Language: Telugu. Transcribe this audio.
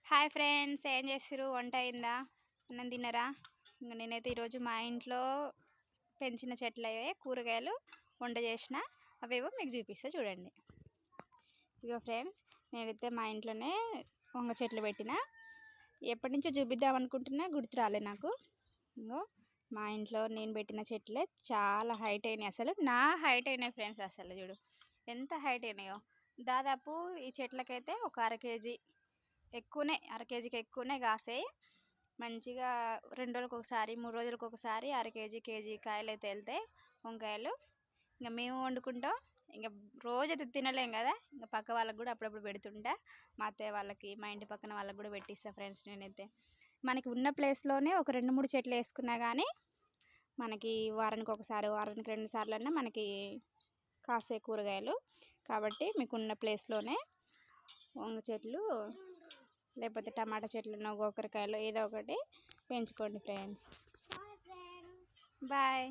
హాయ్ ఫ్రెండ్స్, ఏం చేస్తుర్రు? వంట అయిందా? అన్నం తిన్నారా? ఇంక నేనైతే ఈరోజు మా ఇంట్లో పెంచిన చెట్లవే కూరగాయలు వంట చేసిన, అవేవో మీకు చూపిస్తా చూడండి. ఇగో ఫ్రెండ్స్, నేనైతే మా ఇంట్లోనే వంగ చెట్లు పెట్టిన. ఎప్పటి నుంచో చూపిద్దాం అనుకుంటున్నా, గుర్తు రాలే నాకు. ఇంకో మా ఇంట్లో నేను పెట్టిన చెట్లే చాలా హైట్ అయినాయి. అసలు నా హైట్ అయినాయి ఫ్రెండ్స్. అసలు చూడు ఎంత హైట్ అయినాయో. దాదాపు ఈ చెట్లకైతే ఒక అర కేజీ ఎక్కువనే, అర కేజీకి ఎక్కువనే కాసాయి. మంచిగా 2 రోజులకు ఒకసారి 3 రోజులకు ఒకసారి కేజీ కాయలు అయితే వెళ్తాయి వంకాయలు. ఇంకా మేము వండుకుంటాం. ఇంకా రోజైతే తినలేం కదా, ఇంకా పక్క వాళ్ళకి కూడా అప్పుడప్పుడు పెడుతుంటా. మా అత్తయ్య వాళ్ళకి, మా ఇంటి పక్కన వాళ్ళకి కూడా పెట్టిస్తా ఫ్రెండ్స్. నేనైతే మనకి ఉన్న ప్లేస్లోనే ఒక 2-3 చెట్లు వేసుకున్నా కానీ మనకి వారానికి ఒకసారి, వారానికి 2 సార్లన్నా మనకి కాసే కూరగాయలు. కాబట్టి మీకున్న ప్లేస్లోనే వంగ చెట్లు లేకపోతే టమాటా చెట్లను, గోకరకాయలు ఏదో ఒకటి పెంచుకోండి ఫ్రెండ్స్. బాయ్.